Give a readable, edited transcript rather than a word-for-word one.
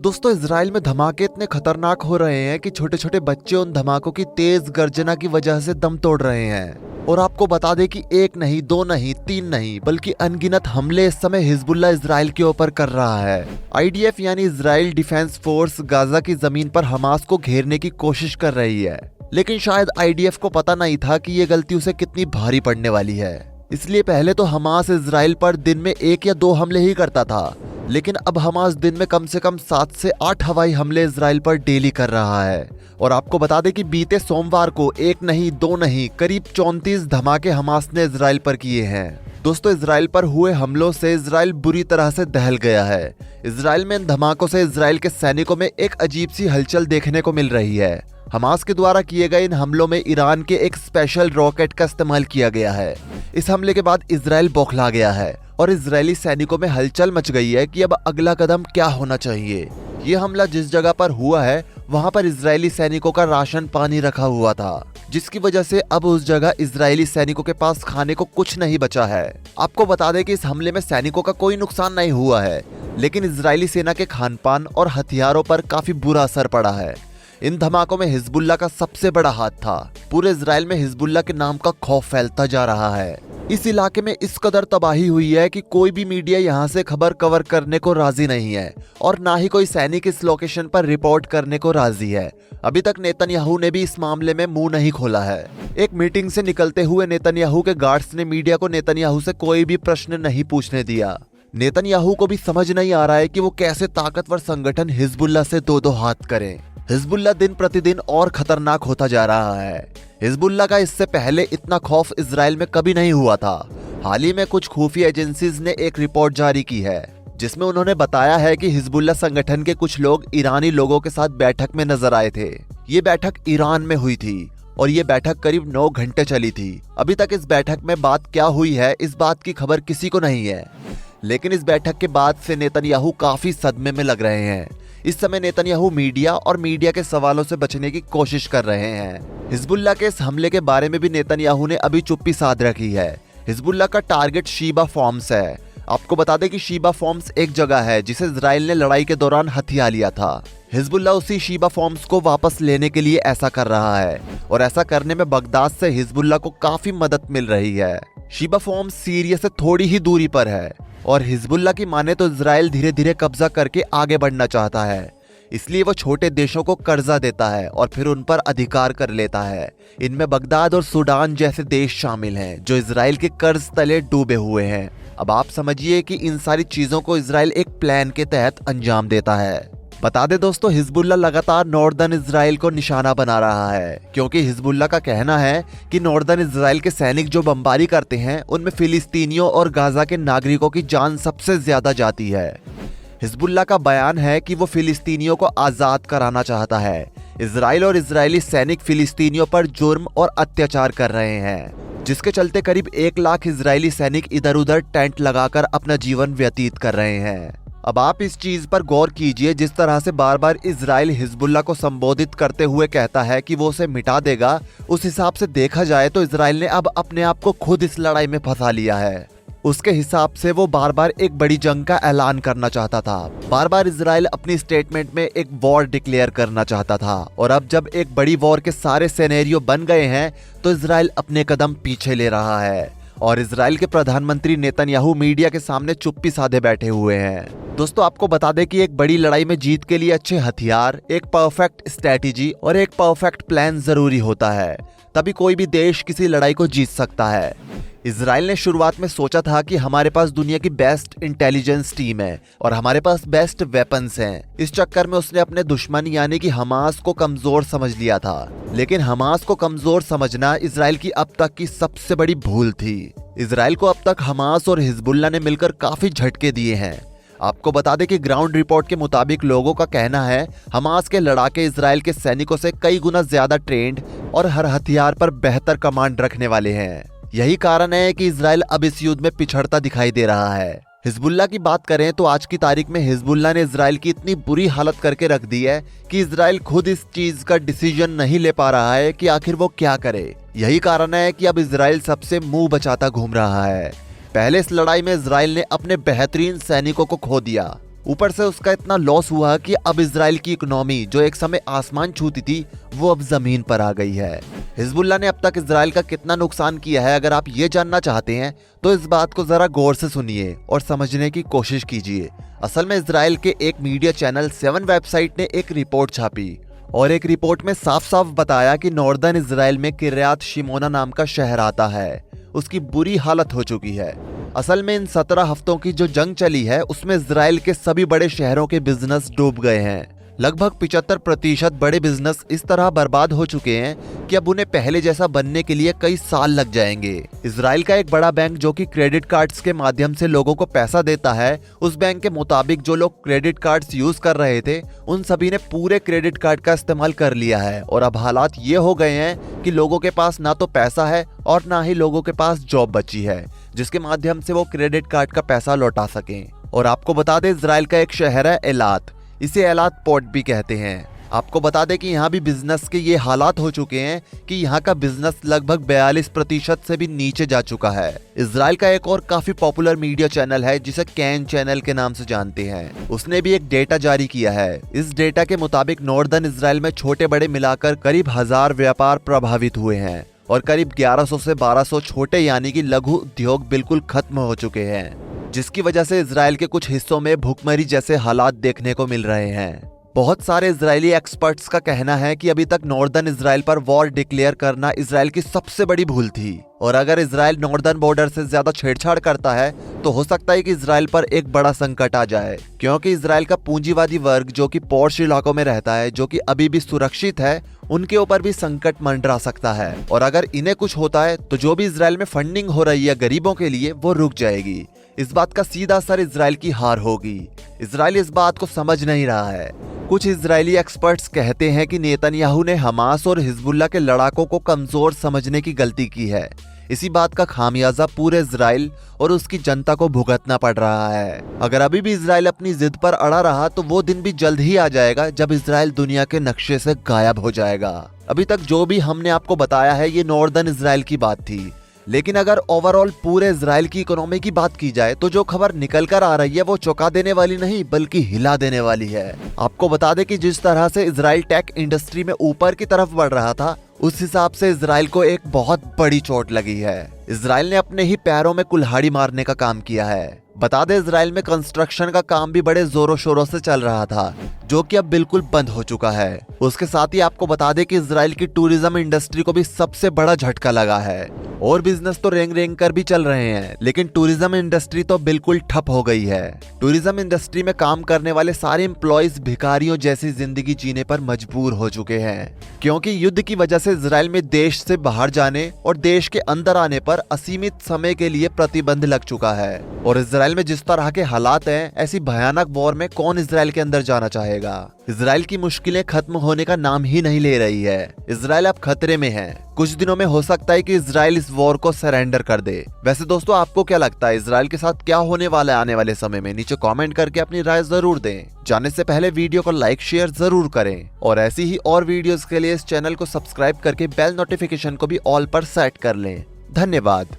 दोस्तों इजराइल में धमाके इतने खतरनाक हो रहे हैं कि छोटे छोटे बच्चे उन धमाकों की तेज गर्जना की वजह से दम तोड़ रहे हैं। और आपको बता दें कि एक नहीं, दो नहीं, तीन नहीं, बल्कि अनगिनत हमले इस समय हिजबुल्लाह इजराइल के ऊपर कर रहा है। आईडीएफ यानी इजराइल डिफेंस फोर्स गाजा की जमीन पर हमास को घेरने की कोशिश कर रही है, लेकिन शायद आईडीएफ को पता नहीं था कि ये गलती उसे कितनी भारी पड़ने वाली है। इसलिए पहले तो हमास इजराइल पर दिन में 1 या 2 हमले ही करता था, लेकिन अब हमास दिन में कम से कम 7 से 8 हवाई हमले इजराइल पर डेली कर रहा है। और आपको बता दें कि बीते सोमवार को 1 नहीं, 2 नहीं, करीब 34 धमाके हमास ने इजराइल पर किए हैं। दोस्तों इजराइल पर हुए हमलों से इजराइल बुरी तरह से दहल गया है। इजराइल में इन धमाकों से इजराइल के सैनिकों में एक अजीब सी हलचल देखने को मिल रही है। हमास के द्वारा किए गए इन हमलों में ईरान के एक स्पेशल रॉकेट का इस्तेमाल किया गया है। इस हमले के बाद इजराइल बौखला गया है और इजरायली सैनिकों में हलचल मच गई है कि अब अगला कदम क्या होना चाहिए। ये हमला जिस जगह पर हुआ है वहां पर इजरायली सैनिकों का राशन पानी रखा हुआ था, जिसकी वजह से अब उस जगह इजरायली सैनिकों के पास खाने को कुछ नहीं बचा है। आपको बता दें कि इस हमले में सैनिकों का कोई नुकसान नहीं हुआ है, लेकिन इजरायली सेना के खानपान और हथियारों पर काफी बुरा असर पड़ा है। इन धमाकों में हिजबुल्लाह का सबसे बड़ा हाथ था। पूरे इजराइल में हिजबुल्लाह के नाम का खौफ फैलता जा रहा है। इस इलाके में इस कदर तबाही हुई है कि कोई भी मीडिया यहाँ से खबर कवर करने को राजी नहीं है और ना ही कोई सैनिक इस लोकेशन पर रिपोर्ट करने को राजी है। अभी तक नेतन्याहू ने भी इस मामले में मुंह नहीं खोला है। एक मीटिंग से निकलते हुए नेतन्याहू के गार्ड्स ने मीडिया को नेतन्याहू से कोई भी प्रश्न नहीं पूछने दिया। नेतन्याहू को भी समझ नहीं आ रहा है कि वो कैसे ताकतवर संगठन हिजबुल्लाह से दो हाथ करें। हिजबुल्लाह दिन प्रतिदिन और खतरनाक होता जा रहा है। हिजबुल्लाह का इससे पहले इतना खौफ इजराइल में कभी नहीं हुआ था। हाल ही में कुछ खुफिया एजेंसीज ने एक रिपोर्ट जारी की है, जिसमें उन्होंने बताया है कि हिजबुल्लाह संगठन के कुछ लोग ईरानी लोगों के साथ बैठक में नजर आए थे। ये बैठक ईरान में हुई थी और ये बैठक करीब 9 घंटे चली थी। अभी तक इस बैठक में बात क्या हुई है इस बात की खबर किसी को नहीं है, लेकिन इस बैठक के बाद से नेतन्याहू काफी सदमे में लग रहे हैं। इस समय नेतन्याहू मीडिया और मीडिया के सवालों से बचने की कोशिश कर रहे हैं। हिजबुल्लाह के इस हमले के बारे में भी नेतन्याहू ने अभी चुप्पी साध रखी है। हिजबुल्लाह का टारगेट शीबा फॉर्म्स है। आपको बता दें कि शीबा फॉर्म्स एक जगह है जिसे इजराइल ने लड़ाई के दौरान हथिया लिया था। हिजबुल्लाह उसी शीबा फॉर्म्स को वापस लेने के लिए ऐसा कर रहा है और ऐसा करने में बगदाद से हिजबुल्लाह को काफी मदद मिल रही है। शीबा फॉर्म्स सीरिया से थोड़ी ही दूरी पर है और हिजबुल्लाह की माने तो इजराइल धीरे धीरे कब्जा करके आगे बढ़ना चाहता है। इसलिए वो छोटे देशों को कर्जा देता है और फिर उन पर अधिकार कर लेता है। इनमें बगदाद और सूडान जैसे देश शामिल हैं जो इजराइल के कर्ज तले डूबे हुए हैं। अब आप समझिए कि इन सारी चीजों को इजराइल एक प्लान के तहत अंजाम देता है। बता दे दोस्तों, हिजबुल्लाह लगातार नॉर्दर्न इजराइल को निशाना बना रहा है, क्योंकि हिजबुल्लाह का कहना है कि नॉर्दर्न इजराइल के सैनिक जो बमबारी करते हैं उनमें फिलिस्तीनियों और गाजा के नागरिकों की जान सबसे ज्यादा जाती है। हिजबुल्लाह का बयान है कि वो फिलिस्तीनियों को आजाद कराना चाहता है। इजराइल और इजरायली सैनिक फिलिस्तीनियों पर जुर्म और अत्याचार कर रहे हैं, जिसके चलते करीब 1 लाख इजरायली सैनिक इधर उधर टेंट लगाकर अपना जीवन व्यतीत कर रहे हैं। अब आप इस चीज पर गौर कीजिए, जिस तरह से बार बार इजराइल हिजबुल्लाह को संबोधित करते हुए कहता है कि वो उसे मिटा देगा। उस हिसाब से देखा जाए तो इजराइल ने अब अपने आप को खुद इस लड़ाई में फंसा लिया है। उसके हिसाब से वो बार बार एक बड़ी जंग का ऐलान करना चाहता था। बार बार इजराइल अपनी स्टेटमेंट में एक वॉर डिक्लेयर करना चाहता था, और अब जब एक बड़ी वॉर के सारे सिनेरियो बन गए हैं तो इजराइल अपने कदम पीछे ले रहा है और इजराइल के प्रधानमंत्री नेतन्याहू मीडिया के सामने चुप्पी साधे बैठे हुए हैं। दोस्तों आपको बता दें कि एक बड़ी लड़ाई में जीत के लिए अच्छे हथियार, एक परफेक्ट स्ट्रेटेजी और एक परफेक्ट प्लान जरूरी होता है, तभी कोई भी देश किसी लड़ाई को जीत सकता है। इजराइल ने शुरुआत में सोचा था कि हमारे पास दुनिया की बेस्ट इंटेलिजेंस टीम है और हमारे पास बेस्ट वेपन्स हैं। इस चक्कर में उसने अपने दुश्मन यानी कि हमास को कमजोर समझ लिया था, लेकिन हमास को कमजोर समझना इजराइल की अब तक की सबसे बड़ी भूल थी। इजराइल को अब तक हमास और हिजबुल्लाह ने मिलकर काफी झटके दिए हैं। आपको बता दें कि ग्राउंड रिपोर्ट के मुताबिक लोगों का कहना है हमास के लड़ाके इजराइल के सैनिकों से कई गुना ज्यादा ट्रेंड और हर हथियार पर बेहतर कमांड रखने वाले हैं। यही कारण है कि इजराइल अब इस युद्ध में पिछड़ता दिखाई दे रहा है। हिजबुल्लाह की बात करें तो आज की तारीख में हिजबुल्लाह ने इजराइल की इतनी बुरी हालत करके रख दी है कि इजराइल खुद इस चीज का डिसीजन नहीं ले पा रहा है कि आखिर वो क्या करे। यही कारण है कि अब इजराइल सबसे मुंह बचाता घूम रहा है। पहले इस लड़ाई में इजराइल ने अपने बेहतरीन सैनिकों को खो दिया ऊपर से उसका इतना लॉस हुआ कि अब इजराइल की इकोनॉमी जो एक समय आसमान छूती थी वो अब जमीन पर आ गई है। हिजबुल्लाह ने अब तक इजराइल का कितना नुकसान किया है, अगर आप ये जानना चाहते हैं तो इस बात को जरा गौर से सुनिए और समझने की कोशिश कीजिए। असल में इजराइल के एक मीडिया चैनल 7 वेबसाइट ने एक रिपोर्ट छापी और एक रिपोर्ट में साफ साफ बताया कि नॉर्दर्न इजराइल में किर्यात शिमोना नाम का शहर आता है, उसकी बुरी हालत हो चुकी है। असल में इन 17 हफ्तों की जो जंग चली है उसमें इजराइल के सभी बड़े शहरों के बिजनेस डूब गए हैं। लगभग 75% बड़े बिजनेस इस तरह बर्बाद हो चुके हैं कि अब उन्हें पहले जैसा बनने के लिए कई साल लग जाएंगे। इजराइल का एक बड़ा बैंक जो कि क्रेडिट कार्ड्स के माध्यम से लोगों को पैसा देता है, उस बैंक के मुताबिक जो लोग क्रेडिट कार्ड्स यूज कर रहे थे उन सभी ने पूरे क्रेडिट कार्ड का इस्तेमाल कर लिया है और अब हालात ये हो गए हैं कि लोगों के पास ना तो पैसा है और ना ही लोगों के पास जॉब बची है जिसके माध्यम से वो क्रेडिट कार्ड का पैसा लौटा सकें। और आपको बता दें इजराइल का एक शहर है एलात, इसे एलात पोर्ट भी कहते हैं। आपको बता दें कि यहाँ भी बिजनेस के ये हालात हो चुके हैं कि यहाँ का बिजनेस लगभग 42% से भी नीचे जा चुका है। इजराइल का एक और काफी पॉपुलर मीडिया चैनल है जिसे कैन चैनल के नाम से जानते हैं, उसने भी एक डेटा जारी किया है। इस डेटा के मुताबिक नॉर्दर्न इजराइल में छोटे बड़े मिलाकर करीब 1000 व्यापार प्रभावित हुए हैं और करीब 1100 से 1200 छोटे यानी कि लघु उद्योग बिल्कुल खत्म हो चुके हैं, जिसकी वजह से इजराइल के कुछ हिस्सों में भूखमरी जैसे हालात देखने को मिल रहे हैं। बहुत सारे इजरायली एक्सपर्ट्स का कहना है कि अभी तक नॉर्दर्न इजराइल पर वॉर डिक्लेयर करना इजराइल की सबसे बड़ी भूल थी और अगर इजराइल नॉर्दर्न बॉर्डर से ज्यादा छेड़छाड़ करता है तो हो सकता है कि इजराइल पर एक बड़ा संकट आ जाए, क्योंकि इजराइल का पूंजीवादी वर्ग जो कि पॉश इलाकों में रहता है, जो कि अभी भी सुरक्षित है, उनके ऊपर भी संकट मंडरा सकता है और अगर इन्हें कुछ होता है तो जो भी इजराइल में फंडिंग हो रही है गरीबों के लिए वो रुक जाएगी। इस बात का सीधा असर इजराइल की हार होगी। इजराइल इस बात को समझ नहीं रहा है। कुछ इजरायली एक्सपर्ट्स कहते हैं कि नेतन्याहू ने हमास और हिजबुल्लाह के लड़ाकों को कमजोर समझने की गलती की है। इसी बात का खामियाजा पूरे इजराइल और उसकी जनता को भुगतना पड़ रहा है। अगर अभी भी इजराइल अपनी जिद पर अड़ा रहा तो वो दिन भी जल्द ही आ जाएगा जब इजराइल दुनिया के नक्शे से गायब हो जाएगा। अभी तक जो भी हमने आपको बताया है ये नॉर्दर्न इजराइल की बात थी, लेकिन अगर ओवरऑल पूरे इजराइल की इकोनॉमी की बात की जाए तो जो खबर निकल कर आ रही है वो चौंका देने वाली नहीं बल्कि हिला देने वाली है। आपको बता दें कि जिस तरह से इजराइल टेक इंडस्ट्री में ऊपर की तरफ बढ़ रहा था उस हिसाब से इजराइल को एक बहुत बड़ी चोट लगी है। इजराइल ने अपने ही पैरों में कुल्हाड़ी मारने का काम किया है। बता दें इजराइल में कंस्ट्रक्शन का काम भी बड़े जोरों शोरों से चल रहा था जो कि अब बिल्कुल बंद हो चुका है। उसके साथ ही आपको बता दें कि इजराइल की टूरिज्म इंडस्ट्री को भी सबसे बड़ा झटका लगा है और बिजनेस तो रेंग रेंग कर भी चल रहे हैं, लेकिन टूरिज्म इंडस्ट्री तो बिल्कुल ठप हो गई है। टूरिज्म इंडस्ट्री में काम करने वाले सारे एम्प्लॉयज भिखारियों जैसी जिंदगी जीने पर मजबूर हो चुके हैं, क्योंकि युद्ध की वजह से इजराइल में देश से बाहर जाने और देश के अंदर आने पर असीमित समय के लिए प्रतिबंध लग चुका है। और इजराइल में जिस तरह के हालात हैं, ऐसी भयानक वॉर में कौन इजराइल के अंदर जाना चाहेगा। इजराइल की मुश्किलें खत्म होने का नाम ही नहीं ले रही है। इजराइल अब खतरे में है। कुछ दिनों में हो सकता है कि इजराइल इस वॉर को सरेंडर कर दे। वैसे दोस्तों आपको क्या लगता है इजराइल के साथ क्या होने वाला है आने वाले समय में? नीचे कमेंट करके अपनी राय जरूर दें। जाने से पहले वीडियो को लाइक शेयर जरूर करें और ऐसी ही और वीडियोस के लिए इस चैनल को सब्सक्राइब करके बेल नोटिफिकेशन को भी ऑल पर सेट कर लें। धन्यवाद।